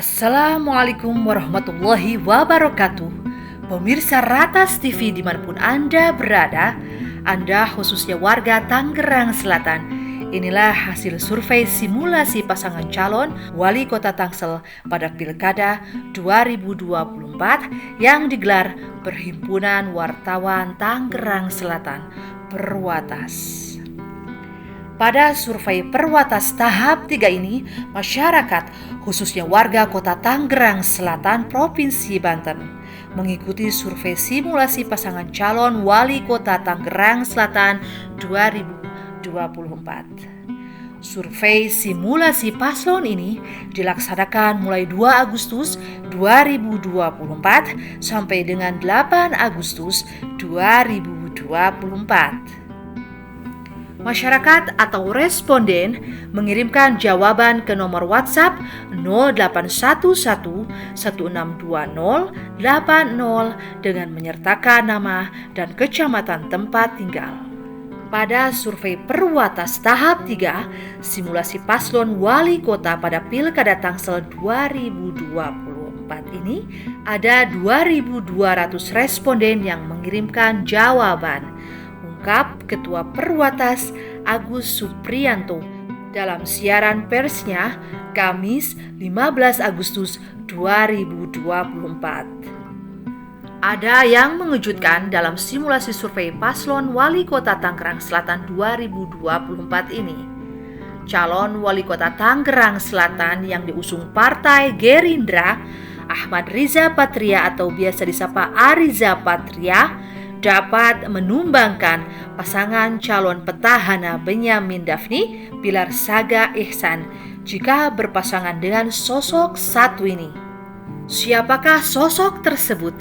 Assalamualaikum warahmatullahi wabarakatuh. Pemirsa Ratas TV dimanapun Anda berada, Anda khususnya warga Tangerang Selatan, inilah hasil survei simulasi pasangan calon wali kota Tangsel pada Pilkada 2024 yang digelar Perhimpunan Wartawan Tangerang Selatan Perwatas. Pada survei Perwatas tahap 3 ini, masyarakat khususnya warga kota Tangerang Selatan Provinsi Banten mengikuti survei simulasi pasangan calon wali kota Tangerang Selatan 2024. Survei simulasi paslon ini dilaksanakan mulai 2 Agustus 2024 sampai dengan 8 Agustus 2024. Masyarakat atau responden mengirimkan jawaban ke nomor WhatsApp 0811 1620 80 dengan menyertakan nama dan kecamatan tempat tinggal. Pada survei Perwatas tahap 3, simulasi paslon wali kota pada Pilkada Tangsel 2024 ini, ada 2.200 responden yang mengirimkan jawaban. Ungkap Ketua Perwatas Agus Supriyanto dalam siaran persnya Kamis 15 Agustus 2024. Ada yang mengejutkan dalam simulasi survei paslon wali kota Tangerang Selatan 2024 ini. Calon wali kota Tangerang Selatan yang diusung Partai Gerindra, Ahmad Riza Patria atau biasa disapa Ariza Patria, dapat menumbangkan pasangan calon petahana Benyamin Daphni Pilar Saga Ihsan jika berpasangan dengan sosok satu ini. Siapakah sosok tersebut?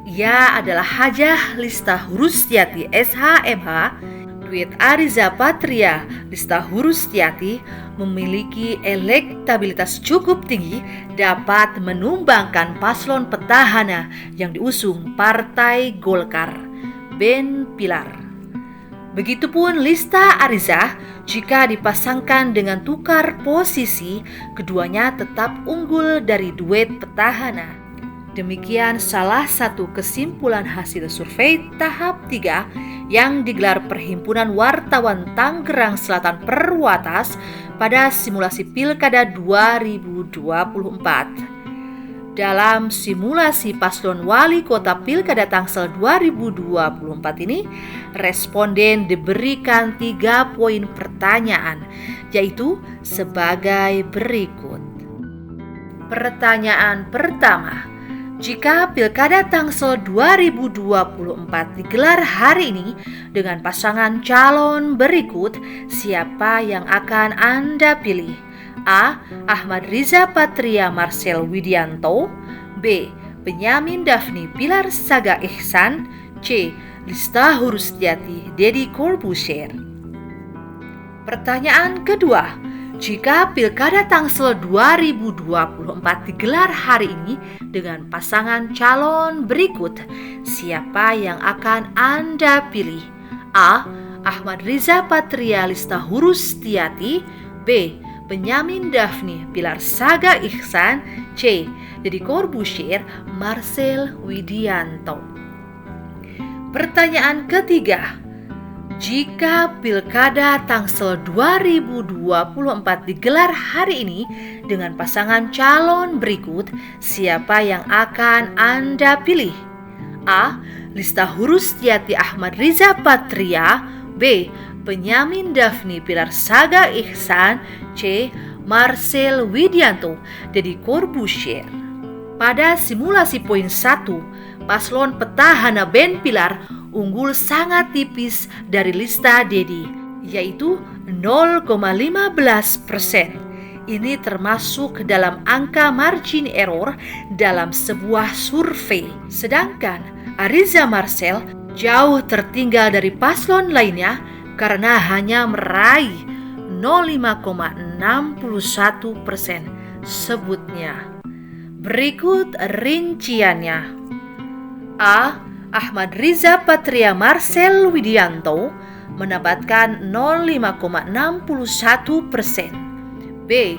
Ia adalah Hajah Lista Hurustiati SHMH. Duet Ariza Patria Lista Hurustiati memiliki elektabilitas cukup tinggi, dapat menumbangkan paslon petahana yang diusung Partai Golkar Ben Pilar. Begitupun Lista Ariza, jika dipasangkan dengan tukar posisi, keduanya tetap unggul dari duet petahana. Demikian salah satu kesimpulan hasil survei tahap 3 yang digelar Perhimpunan Wartawan Tangerang Selatan Perwatas pada simulasi Pilkada 2024. Dalam simulasi paslon wali kota Pilkada Tangsel 2024 ini, responden diberikan 3 poin pertanyaan, yaitu sebagai berikut. Pertanyaan pertama, jika Pilkada Tangsel 2024 digelar hari ini dengan pasangan calon berikut, siapa yang akan Anda pilih? A. Ahmad Riza Patria Marcel Widianto. B. Benyamin Daphni Pilar Saga Ihsan. C. Lista Hurustiati Deddy Corbuzier. Pertanyaan kedua, jika Pilkada Tangsel 2024 digelar hari ini dengan pasangan calon berikut, siapa yang akan Anda pilih? A. Ahmad Riza Patria Lista Hurustiati. B. Benyamin Daphni Pilar Saga Ihsan. C. Deddy Corbuzier Marcel Widianto. Pertanyaan ketiga, jika Pilkada Tangsel 2024 digelar hari ini dengan pasangan calon berikut, siapa yang akan Anda pilih? A. Lista Hurustiati Ahmad Riza Patria. B. Benyamin Daphni Pilar Saga Ihsan. C. Marcel Widianto Deddy Corbuzier. Pada simulasi poin 1, paslon petahana Ben Pilar unggul sangat tipis dari lista Deddy, yaitu 0,15%. Ini termasuk dalam angka margin error dalam sebuah survei. Sedangkan Ariza Marcel jauh tertinggal dari paslon lainnya karena hanya meraih 0,61% sebutnya. Berikut rinciannya. A. Ahmad Riza Patria Marcel Widianto mendapatkan 0,61%. B.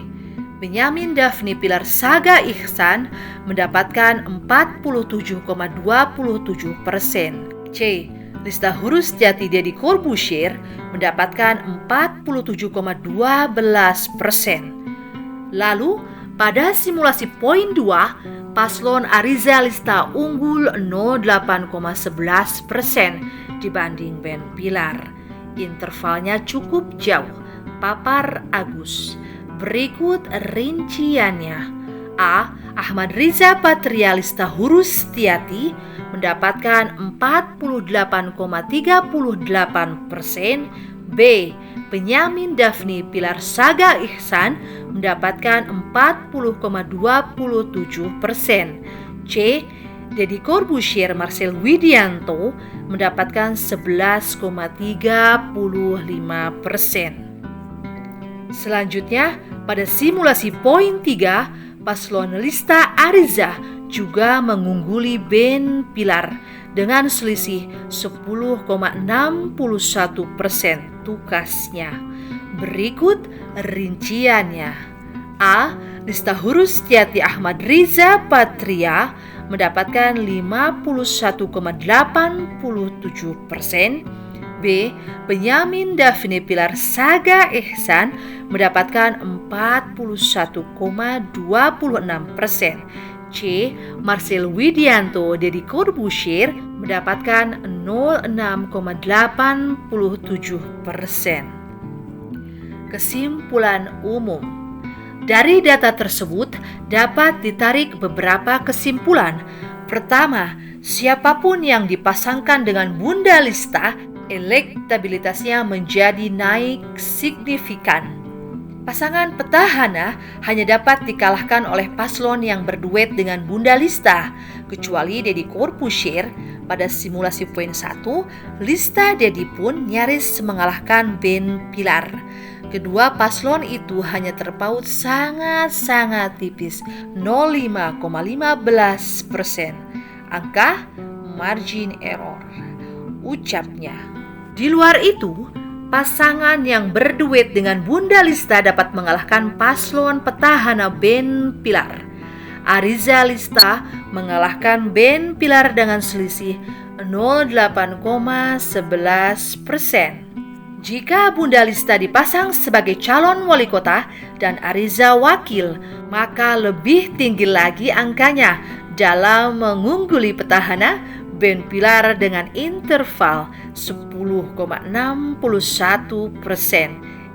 Benyamin Daphne Pilar Saga Ihsan mendapatkan 47,27%. C. Lista Hurustiati Deddy Corbuzier mendapatkan 47,12%. Lalu, pada simulasi poin 2, paslon Ariza Lista unggul 08,11% dibanding Ben Pilar. Intervalnya cukup jauh, papar Agus. Berikut rinciannya. A. Ahmad Riza Patria Lista Hurustiati mendapatkan 48,38%. B. Benyamin Daphne Pilar Saga Ihsan mendapatkan 40,27%. C. Deddy Corbuzier Marcel Widianto mendapatkan 11,35%. Selanjutnya, pada simulasi poin 3, paslon Lista Ariza juga mengungguli Ben Pilar dengan selisih 10,61% tukasnya. Berikut rinciannya. A. Lista Hurustiati Ahmad Riza Patria mendapatkan 51,87%. B. Benyamin Daphne Pilar Saga Ihsan mendapatkan 41,26%. C. Marcel Widianto Deddy Corbuzier mendapatkan 06,87%. Kesimpulan umum. Dari data tersebut dapat ditarik beberapa kesimpulan. Pertama, siapapun yang dipasangkan dengan Bunda Lista, elektabilitasnya menjadi naik signifikan. Pasangan petahana hanya dapat dikalahkan oleh paslon yang berduet dengan Bunda Lista, kecuali Deddy Corbuzier. Pada simulasi poin 1, Lista Deddy pun nyaris mengalahkan Ben Pilar. Kedua paslon itu hanya terpaut sangat-sangat tipis, 0,515%. Angka margin error, ucapnya. Di luar itu, pasangan yang berduet dengan Bunda Lista dapat mengalahkan paslon petahana Ben Pilar. Ariza Lista mengalahkan Ben Pilar dengan selisih 0,8,11%. Jika Bunda Lista dipasang sebagai calon wali kota dan Ariza wakil, maka lebih tinggi lagi angkanya dalam mengungguli petahana Ben Pilar dengan interval 10,61%.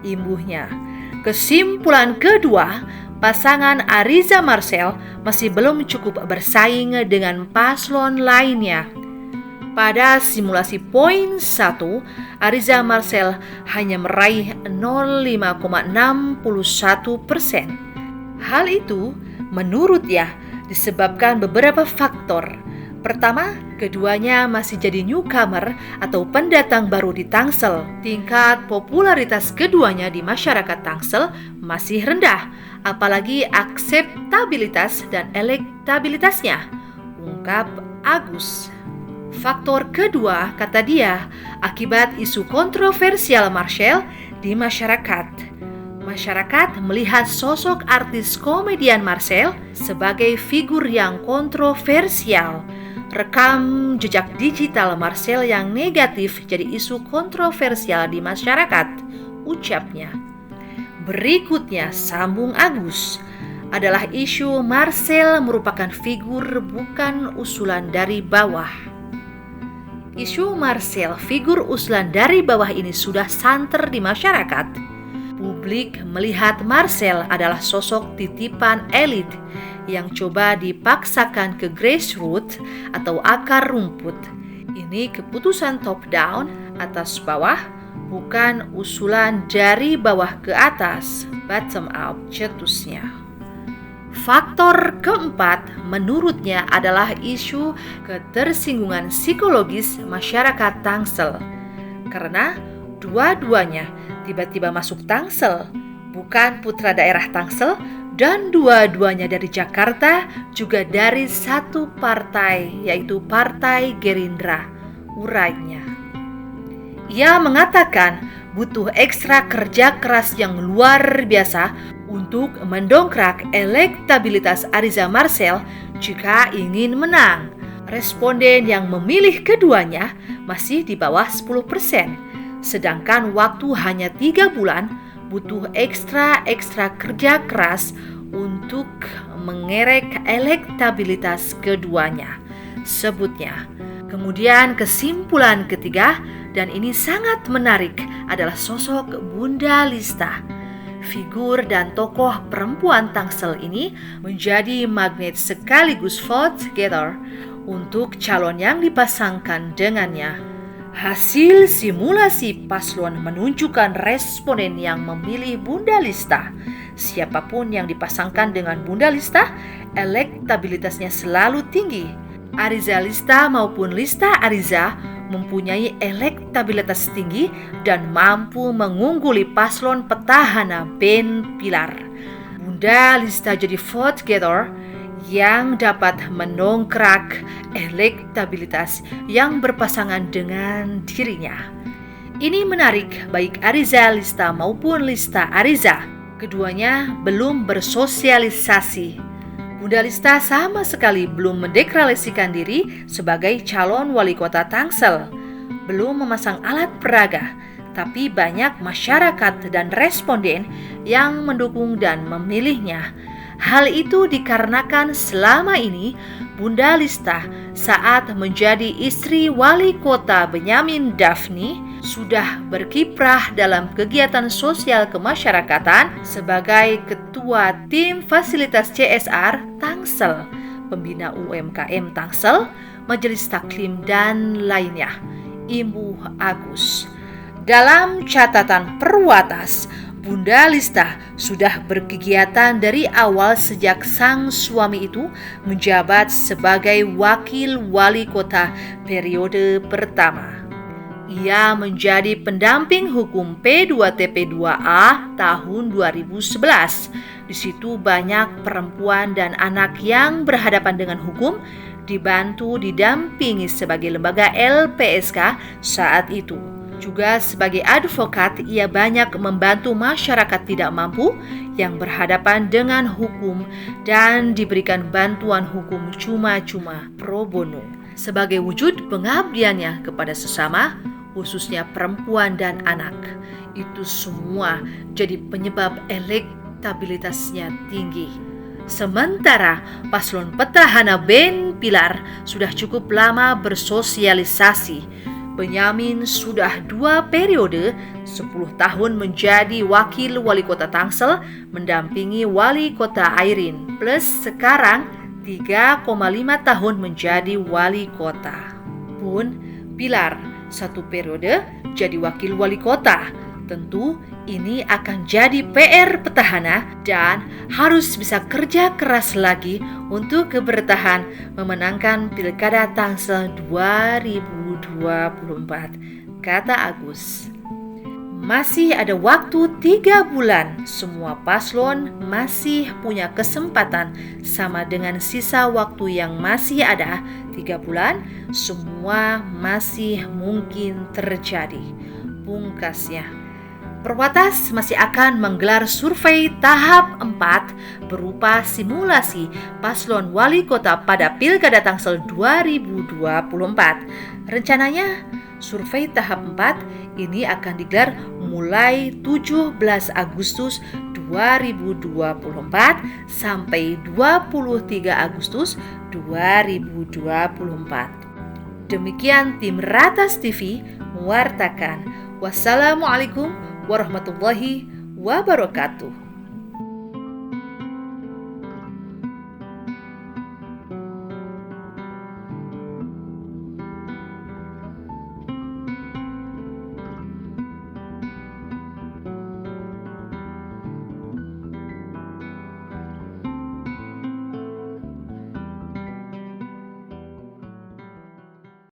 Imbuhnya. Kesimpulan kedua, pasangan Ariza Marcel masih belum cukup bersaing dengan paslon lainnya. Pada simulasi poin 1, Ariza Marcel hanya meraih 0,5,61%. Hal itu menurutnya disebabkan beberapa faktor. Pertama, keduanya masih jadi newcomer atau pendatang baru di Tangsel. Tingkat popularitas keduanya di masyarakat Tangsel masih rendah, apalagi akseptabilitas dan elektabilitasnya, ungkap Agus. Faktor kedua, kata dia, akibat isu kontroversial Marcel di masyarakat. Masyarakat melihat sosok artis komedian Marcel sebagai figur yang kontroversial. Rekam jejak digital Marcel yang negatif jadi isu kontroversial di masyarakat, ucapnya. Berikutnya, sambung Agus, adalah isu Marcel merupakan figur bukan usulan dari bawah. Isu Marcel figur usulan dari bawah ini sudah santer di masyarakat. Publik melihat Marcel adalah sosok titipan elit yang coba dipaksakan ke grassroots atau akar rumput. Ini keputusan top down atas bawah, bukan usulan dari bawah ke atas, bottom up, cetusnya. Faktor keempat menurutnya adalah isu ketersinggungan psikologis masyarakat Tangsel. Karena dua-duanya tiba-tiba masuk Tangsel, bukan putra daerah Tangsel, dan dua-duanya dari Jakarta, juga dari satu partai, yaitu Partai Gerindra, urainya. Ia mengatakan butuh ekstra kerja keras yang luar biasa untuk mendongkrak elektabilitas Ariza Marcel jika ingin menang. Responden yang memilih keduanya masih di bawah 10%, sedangkan waktu hanya 3 bulan butuh ekstra kerja keras untuk mengerek elektabilitas keduanya, sebutnya. Kemudian kesimpulan ketiga, dan ini sangat menarik, adalah sosok Bunda Lista. Figur dan tokoh perempuan Tangsel ini menjadi magnet sekaligus vote getter untuk calon yang dipasangkan dengannya. Hasil simulasi paslon menunjukkan responden yang memilih Bunda Lista. Siapapun yang dipasangkan dengan Bunda Lista, elektabilitasnya selalu tinggi. Ariza Lista maupun Lista Ariza mempunyai elektabilitas tinggi dan mampu mengungguli paslon petahana Ben Pilar. Bunda Lista jadi vote getter yang dapat mendongkrak elektabilitas yang berpasangan dengan dirinya. Ini menarik baik Ariza Lista maupun Lista Ariza. Keduanya belum bersosialisasi. Bunda Lista sama sekali belum mendeklarasikan diri sebagai calon wali kota Tangsel. Belum memasang alat peraga, tapi banyak masyarakat dan responden yang mendukung dan memilihnya. Hal itu dikarenakan selama ini Bunda Lista saat menjadi istri wali kota Benyamin Daphni sudah berkiprah dalam kegiatan sosial kemasyarakatan sebagai ketua tim fasilitas CSR Tangsel, pembina UMKM Tangsel, Majelis Taklim dan lainnya. Ibu Agus. Dalam catatan Perwatas, Bunda Lista sudah berkegiatan dari awal sejak sang suami itu menjabat sebagai wakil wali kota periode pertama. Ia menjadi pendamping hukum P2TP2A tahun 2011. Di situ banyak perempuan dan anak yang berhadapan dengan hukum, dibantu didampingi sebagai lembaga LPSK saat itu. Juga sebagai advokat, ia banyak membantu masyarakat tidak mampu yang berhadapan dengan hukum dan diberikan bantuan hukum cuma-cuma pro bono. Sebagai wujud pengabdiannya kepada sesama, khususnya perempuan dan anak, itu semua jadi penyebab elektabilitasnya tinggi. Sementara paslon petahana Ben Pilar sudah cukup lama bersosialisasi. Benyamin sudah 2 periode, 10 tahun menjadi wakil wali kota Tangsel, mendampingi wali kota Airin, plus sekarang 3,5 tahun menjadi wali kota. Pun Pilar 1 periode jadi wakil wali kota. Tentu ini akan jadi PR petahana dan harus bisa kerja keras lagi untuk bertahan memenangkan Pilkada Tangsel 2024, kata Agus. Masih ada waktu 3 bulan, semua paslon masih punya kesempatan sama dengan sisa waktu yang masih ada 3 bulan, semua masih mungkin terjadi. Pungkasnya, Perwatas masih akan menggelar survei tahap 4 berupa simulasi paslon wali kota pada Pilkada Tangsel 2024. Rencananya survei tahap 4 ini akan digelar mulai 17 Agustus 2024 sampai 23 Agustus 2024. Demikian tim Ratas TV mewartakan. Wassalamualaikum warahmatullahi wabarakatuh.